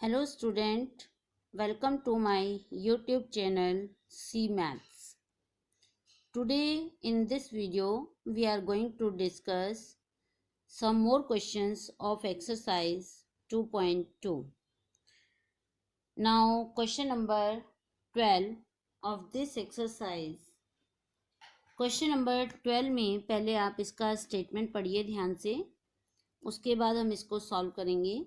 Hello student, welcome to my YouTube channel C Maths. Today in this video we are going to discuss some more questions of exercise 2.2. Now question number 12 of this exercise. Question number 12 में पहले आप इसका statement पढ़िए ध्यान से, उसके बाद हम इसको सॉल्व करेंगे।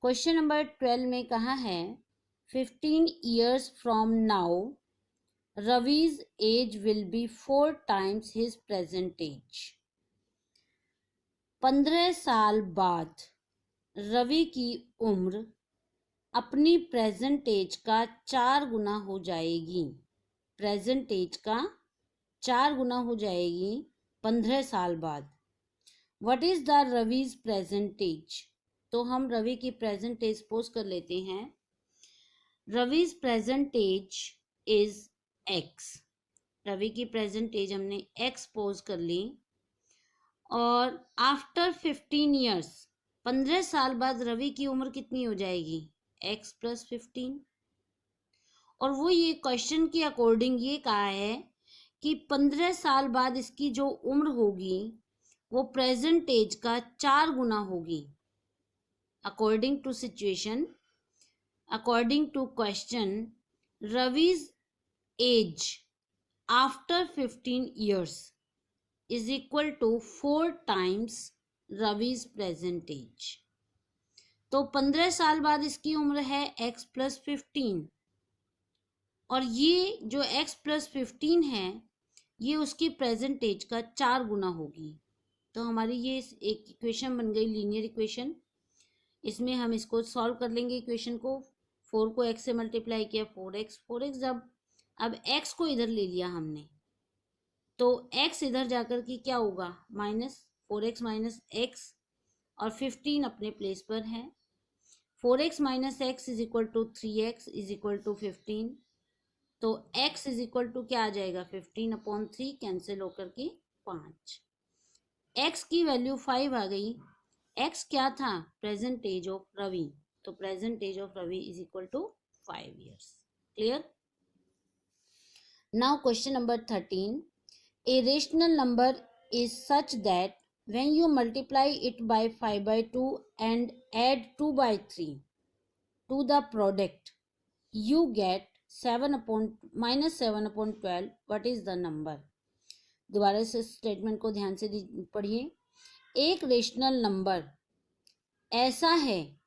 क्वेश्चन नंबर 12 में कहा है 15 years from now Ravi's age will be 4 times his present age। 15 साल बाद रवि की उम्र अपनी प्रेजेंट एज का 4 गुना हो जाएगी। प्रेजेंट एज का 4 गुना हो जाएगी 15 साल बाद। What is the Ravi's present age? तो हम रवि की प्रेजेंट एज पोज कर लेते हैं। Ravi's present age is x। Ravi की प्रेजेंट एज हमने x पोज कर ली। और आफ्टर 15 ईयर्स 15 साल बाद रवि की उम्र कितनी हो जाएगी? x + 15। और वो ये क्वेश्चन के अकॉर्डिंग ये कहा है कि 15 साल बाद इसकी जो उम्र होगी वो प्रेजेंट एज का 4 गुना होगी। According to situation, according to question, Ravi's age after 15 years is equal to 4 times Ravi's present age। तो 15 साल बाद इसकी उम्र है x + 15 और ये जो x + 15 है ये उसकी प्रेजेंट एज का 4 गुना होगी। तो हमारी ये एक इक्वेशन बन गई, लीनियर इक्वेशन। इसमें हम इसको सॉल्व कर लेंगे इक्वेशन को। 4 को x से मल्टीप्लाई किया 4x जब अब x को इधर ले लिया हमने तो x इधर जाकर के क्या होगा? -4x - x और 15 अपने प्लेस पर है। 4x - x is equal to 3x is equal to 15। तो x इज इक्वल टू क्या आ जाएगा? 15/3 कैंसिल होकर के 5। x की वैल्यू 5 आ गई। x क्या था? Present age of Ravi. तो present age of Ravi is equal to 5 years। Clear? Now question number 13. A rational number is such that when you multiply it by 5/2 and add 2/3 to the product, you get -7/12. What is the number? दोबारा से statement को ध्यान से पढ़िए। एक rational number ऐसा है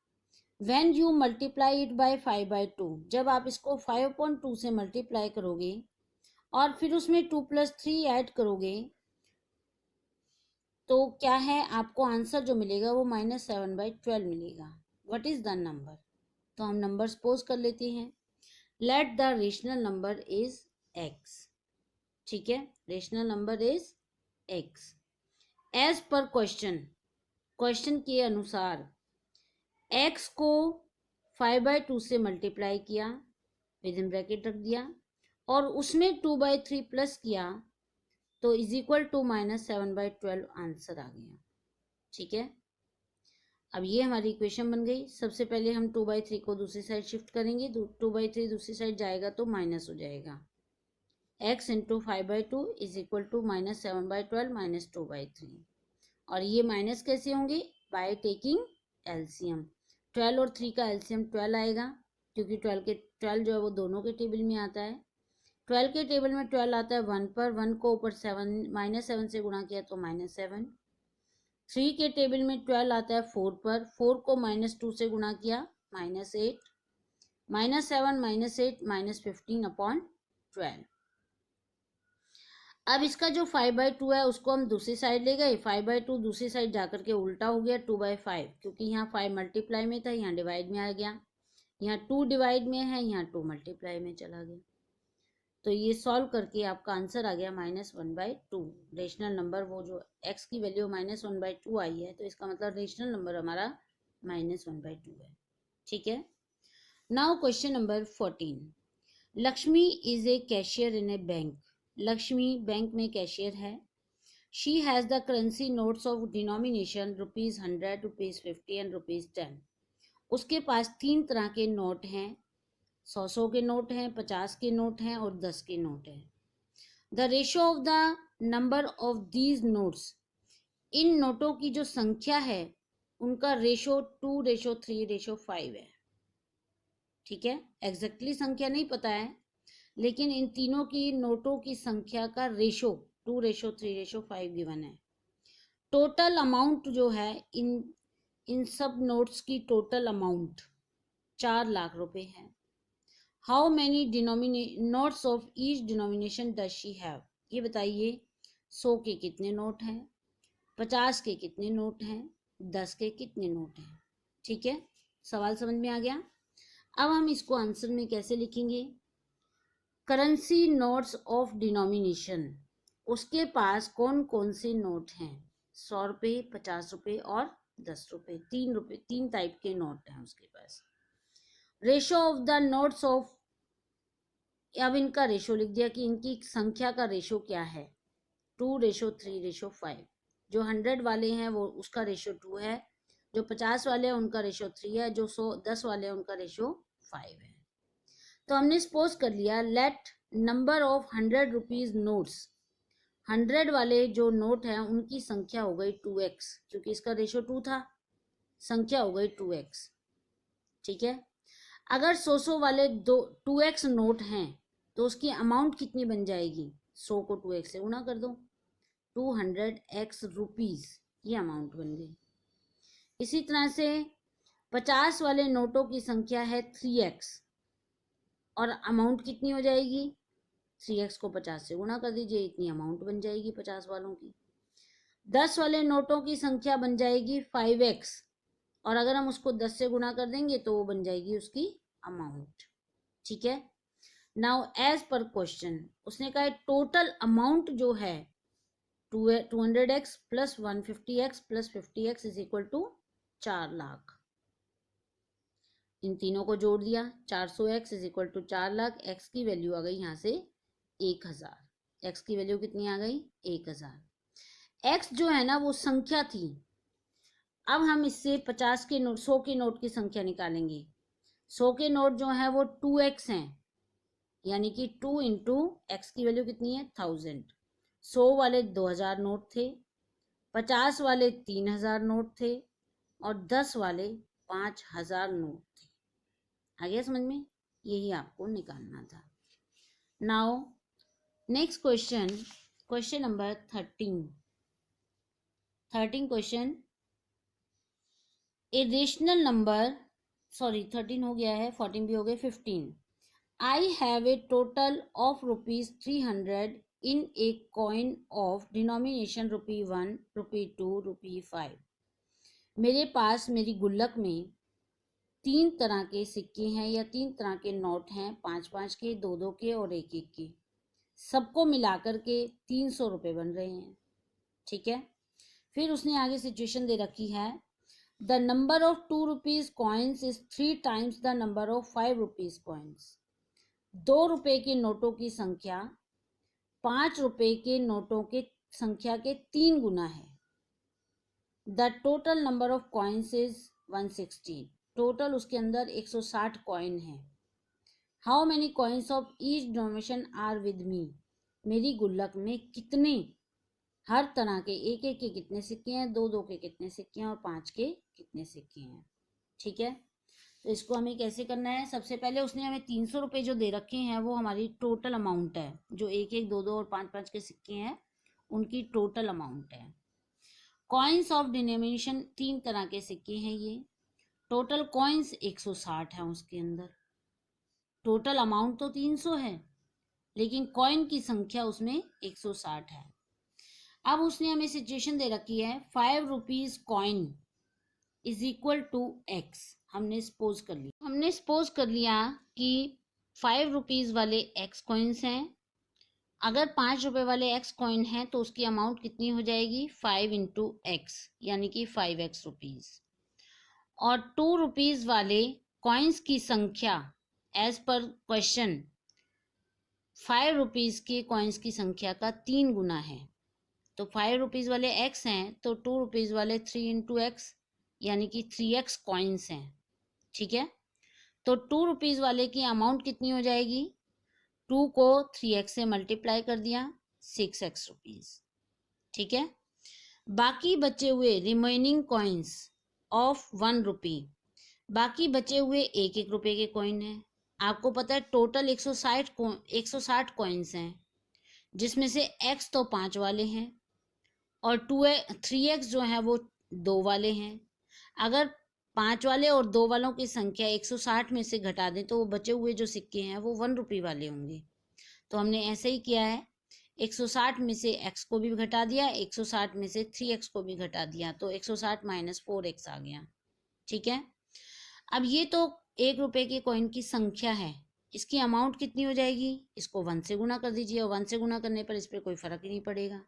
when you multiply it by 5/2, जब आप इसको 5/2 से मल्टीप्लाई करोगे और फिर उसमें 2 + 3 ऐड करोगे तो क्या है? आपको आंसर जो मिलेगा वो -7/12 मिलेगा। What is the number? तो हम नंबर सपोज कर लेते हैं। Let the rational number is x। ठीक है, rational number is x। As per question, question के अनुसार x को 5/2 से मल्टीप्लाई किया, विद इन ब्रैकेट रख दिया, और उसमें 2/3 प्लस किया तो इज इक्वल टू -7/12 आंसर आ गया। ठीक है, अब ये हमारी इक्वेशन बन गई। सबसे पहले हम 2/3 को दूसरी साइड शिफ्ट करेंगे। 2/3 दूसरी साइड जाएगा तो माइनस हो जाएगा। x × 5/2 is equal to -7/12 - 2/3। और ये माइनस कैसे होंगे? By taking LCM. 12 और 3 का एलसीएम 12 आएगा, क्योंकि 12 जो है वो दोनों के टेबल में आता है। 12 के टेबल में 12 आता है 1 पर, 1 को ऊपर -7 से गुणा किया तो -7। 3 के टेबल में 12 आता है 4 पर, 4 को -2 से गुणा किया -8। -7 -8 -15/12। अब इसका जो 5/2 है उसको हम दूसरी साइड ले गए। 5/2 दूसरी साइड जाकर के उल्टा हो गया 2/5, क्योंकि यहाँ 5 मल्टीप्लाई में था, यहाँ डिवाइड में आ गया। यहाँ 2 डिवाइड में है, यहाँ 2 मल्टीप्लाई में चला गया। तो ये सॉल्व करके आपका आंसर आ गया -1/2। रेशनल नंबर वो जो x की वैल्यू -1/2 आई है, तो इसका मतलब रेशनल नंबर हमारा -1/2 है। ठीक है। Now question number 14। Lakshmi is a cashier in A bank. Lakshmi bank में कैशियर है। She has the currency notes of denomination ₹100, ₹50 and ₹10। उसके पास 3 तरह के नोट हैं, 100 के नोट हैं, 50 के नोट हैं और 10 के नोट हैं। The ratio of the number of these notes, इन नोटों की जो संख्या है उनका रेशो 2:3:5 है। ठीक है, एग्जैक्टली संख्या नहीं पता है, लेकिन इन तीनों की नोटों की संख्या का रेशो 2:3:5 गिवन है। टोटल अमाउंट जो है इन सब नोट्स की टोटल अमाउंट 4 लाख रुपए है। How many notes of each denomination does she have, ये बताइए 100 के कितने नोट हैं, 50 के कितने नोट हैं, 10 के कितने नोट हैं। ठीक है, सवाल समझ में आ गया। अब हम इसको आंसर में कैसे लिखेंगे। करेंसी नोट्स ऑफ डिनोमिनेशन, उसके पास कौन कौन से नोट हैं, 100 रुपये, 50 रुपये और 10 रुपये, 3 टाइप के नोट हैं उसके पास। Ratio of the notes of, अब इनका रेशो लिख दिया कि इनकी संख्या का रेशो क्या है, 2:3:5। जो 100 वाले हैं वो उसका रेशो 2 है, जो 50 वाले हैं उनका रेशो 3 है, जो 10 वाले हैं उनका रेशो 5 है। तो हमने सपोज कर लिया, let number of 100 rupees notes, 100 वाले जो नोट हैं उनकी संख्या हो गई 2x, क्योंकि इसका रेशो 2 था, संख्या हो गई 2x। ठीक है, अगर 100 वाले 2x नोट हैं तो उसकी अमाउंट कितनी बन जाएगी, 100 को 2x से गुणा कर दो, 200x रुपीज, ये अमाउंट बन गई। इसी तरह से 50 वाले नोटों की संख्या है 3x और अमाउंट कितनी हो जाएगी, 3x को 50 से गुणा कर दीजिए, इतनी अमाउंट बन जाएगी 50 वालों की। 10 वाले नोटों की संख्या बन जाएगी 5x और अगर हम उसको 10 से गुणा कर देंगे तो वो बन जाएगी उसकी अमाउंट। ठीक है, नाउ एज पर क्वेश्चन उसने कहा टोटल अमाउंट जो है 200x plus 150x plus 50x is equal to 4 lakh. इन तीनों को जोड़ दिया, 400x is equal to 4 lakh. x की वैल्यू आ गई यहाँ से 1000। x की वैल्यू कितनी आ गई, 1000। x जो है ना वो संख्या थी। अब हम इससे 50 के नोट, 100 के नोट की संख्या निकालेंगे। 100 के नोट जो है वो 2x हैं, यानी कि 2 इंटू एक्स की वैल्यू कितनी है 1000। 100 वाले 2000 नोट थे, 50 वाले 3000 नोट थे और 10 वाले 5000 नोट थे। आ गया समझ में, यही आपको निकालना था। Now next question, question number 13 question, a rational number, sorry 13 हो गया है, 14 भी हो गए, 15। I have a total of ₹300 in a coin of denomination ₹1, ₹2, ₹5। मेरे पास मेरी गुल्लक में 3 तरह के सिक्के हैं या 3 तरह के नोट हैं, 5-5 के, 2-2 के और 1-1 के। सबको मिलाकर के 300 रुपये बन रहे हैं। ठीक है, फिर उसने आगे सिचुएशन दे रखी है, the number of 2 rupees coins is 3 times the number of 5 rupees coins. 2 रुपए के नोटों की संख्या 5 रुपए के नोटों के संख्या के 3 गुना है। The total number of coins is 160। Total उसके अंदर 160 कॉइन है। How many coins of each denomination are with me. मेरी गुल्लक में कितने, हर तरह के 1-1 के कितने सिक्के हैं, 2-2 के कितने सिक्के हैं और 5 के कितने सिक्के हैं। ठीक है, तो इसको हमें कैसे करना है, सबसे पहले उसने हमें 300 रुपये जो दे रखे हैं वो हमारी टोटल अमाउंट है, जो 1-1, 2-2 और 5-5 के सिक्के हैं उनकी टोटल अमाउंट है। कॉइन्स ऑफ डिनोमिनेशन 3 तरह के सिक्के हैं ये, टोटल कॉइन्स 160 है उसके अंदर। टोटल अमाउंट तो 300 है लेकिन कॉइन की संख्या उसमें 160 है। अब उसने हमें सिचुएशन दे रखी है 5 rupees coin is equal to x. हमने सपोज कर लिया कि 5 रुपीज वाले एक्स कॉइन्स हैं। अगर 5 रुपए वाले एक्स कॉइन है तो उसकी अमाउंट कितनी हो जाएगी, 5 इंटू एक्स, यानी कि 5x रुपीज। और 2 रुपीज वाले कॉइन्स की संख्या एज पर क्वेश्चन 5 रुपीज के कॉइन्स की संख्या का 3 गुना है। तो 5 रुपीज वाले एक्स हैं तो 2 रुपीज वाले 3 इंटू एक्स, यानी कि 3x कॉइन्स हैं। ठीक है, तो 2 रुपीज़ वाले की अमाउंट कितनी हो जाएगी, 2 को 3x से मल्टीप्लाई कर दिया, 6x रुपीज़। ठीक है, बाकी बचे हुए रिमेनिंग कॉइन्स ऑफ 1 रुपी, बाकी बचे हुए 1-1 रुपए के कॉइन हैं। आपको पता है टोटल 160 कॉइन्स हैं, जिसमें से x तो 5 वाले हैं और 3x जो है वो 2 वाले हैं। अगर 5 वाले और 2 वालों की संख्या 160 में से घटा दें तो वो बचे हुए जो सिक्के हैं वो 1 रुपये वाले होंगे। तो हमने ऐसे ही किया है, 160 में से x को भी घटा दिया, 160 में से 3x को भी घटा दिया, तो 160 माइनस 4x आ गया। ठीक है, अब ये तो 1 रुपए के कॉइन की संख्या है, इसकी अमाउंट कितनी हो जाएगी, इसको 1 से गुना कर दीजिए और 1 से गुना करने पर इस पर कोई फर्क ही नहीं पड़ेगा,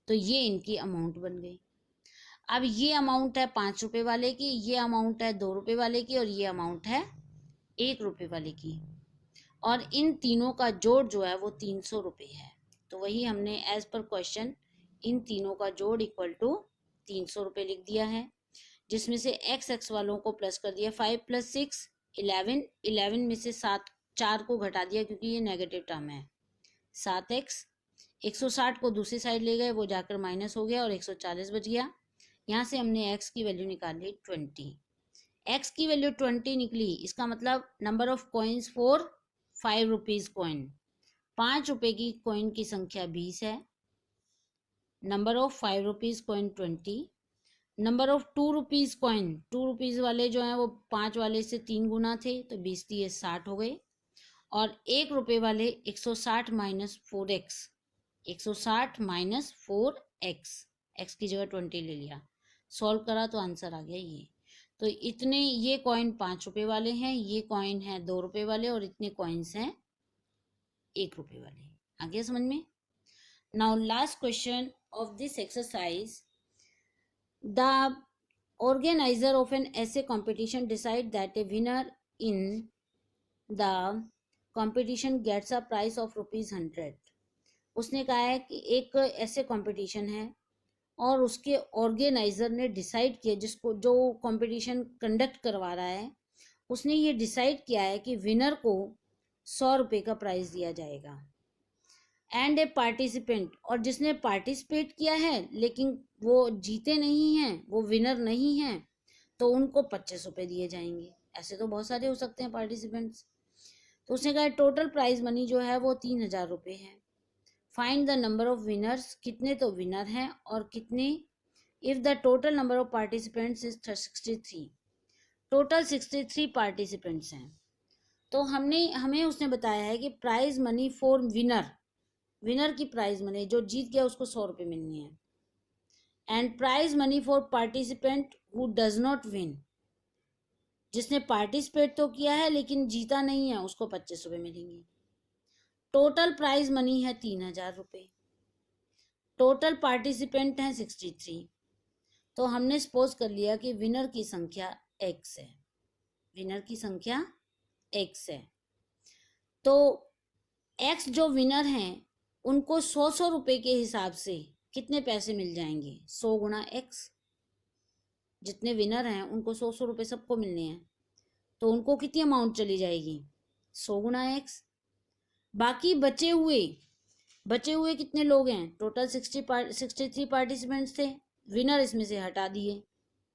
तो ये इनकी अमाउंट बन गई। अब ये अमाउंट है 5 रुपए वाले की, ये अमाउंट है 2 रुपए वाले की और ये अमाउंट है 1 रुपए वाले की, और इन तीनों का जोड़ जो है वो 300 रुपये है। तो वही हमने एज पर क्वेश्चन इन तीनों का जोड़ इक्वल टू 300 रुपये लिख दिया है, जिसमें से x वालों को प्लस कर दिया, 5 + 6 11, 11 में से 4 को घटा दिया क्योंकि ये नेगेटिव टर्म है, 7x, 160 को दूसरी साइड ले गए, वो जाकर माइनस हो गया और 140 बच गया। यहाँ से हमने x की वैल्यू निकाली 20, x की वैल्यू 20 निकली, इसका मतलब number of coins for 5 rupees coin, 5 रुपए की कॉइन की संख्या 20 है, number of 5 rupees coin 20, number of 2 rupees coin, 2 rupees वाले जो हैं वो 5 वाले से 3 गुना थे, तो 20 दिए 60 हो गए, और 1 रुपए वाले 160 minus 4x, 160 minus 4x, x की जगह 20 ले लिया, सॉल्व करा तो आंसर आ गया ये। तो इतने ये कॉइन 5 रुपए वाले हैं, ये कॉइन है 2 रुपए वाले और इतने कॉइन्स हैं 1 रुपए वाले। आ गया समझ में। Now last question of this exercise, the organiser of an essay competition decide that a winner in the competition gets a prize of ₹100। उसने कहा है कि एक ऐसे कंपटीशन है और उसके ऑर्गेनाइजर ने डिसाइड किया, जिसको जो कंपटीशन कंडक्ट करवा रहा है उसने ये डिसाइड किया है कि विनर को 100 रुपये का प्राइज दिया जाएगा, एंड ए पार्टिसिपेंट, और जिसने पार्टिसिपेट किया है लेकिन वो जीते नहीं हैं, वो विनर नहीं हैं, तो उनको 25 रुपये दिए जाएंगे। ऐसे तो बहुत सारे हो सकते हैं पार्टिसिपेंट्स। तो उसने कहा टोटल प्राइज मनी जो है वो 3000 रुपये है। Find the number of winners, कितने तो विनर हैं और कितने, if the total number of participants is 63, total 63 participants हैं। तो हमें उसने बताया है कि prize money for winner, winner की प्राइज मनी, जो जीत गया उसको 100 रुपये मिलनी है, and prize money for participant who does not win, जिसने पार्टिसिपेट तो किया है लेकिन जीता नहीं है उसको 25 रुपये मिलेंगे। टोटल प्राइज मनी है 3000 रुपये, टोटल पार्टिसिपेंट हैं 63, तो हमने सपोज कर लिया कि विनर की संख्या x है, विनर की संख्या x है। तो x जो विनर हैं उनको 100 रुपये के हिसाब से कितने पैसे मिल जाएंगे, 100 गुणा x, जितने विनर हैं उनको 100 रुपये सबको मिलने हैं, तो उनको कितनी अमाउंट चली जाएगी, 100 गुणा x। बाकी बचे हुए कितने लोग हैं, टोटल 63 पार्टिसिपेंट्स थे, विनर इसमें से हटा दिए,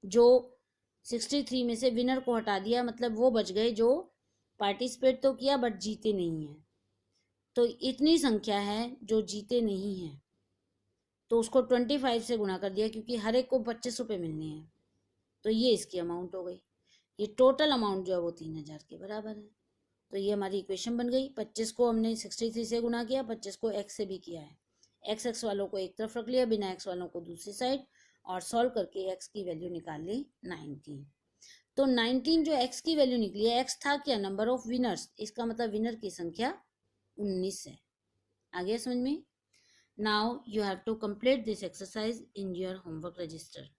जो 63 में से विनर को हटा दिया, मतलब वो बच गए जो पार्टिसिपेट तो किया बट जीते नहीं हैं। तो इतनी संख्या है जो जीते नहीं हैं, तो उसको 25 से गुणा कर दिया क्योंकि हर एक को 25 रुपये मिलने हैं, तो ये इसकी अमाउंट हो गई। ये टोटल अमाउंट जो है वो 3000 के बराबर है। तो ये हमारी इक्वेशन बन गई। 25 को हमने 63 से गुना किया, 25 को x से भी किया है, x वालों को एक तरफ रख लिया, बिना x वालों को दूसरी साइड, और सॉल्व करके x की वैल्यू निकाल ली 19। तो 19 जो x की वैल्यू निकली है, x था क्या, नंबर ऑफ विनर्स, इसका मतलब विनर की संख्या 19 है। आ गया समझ में। Now you have to complete this exercise in your homework register.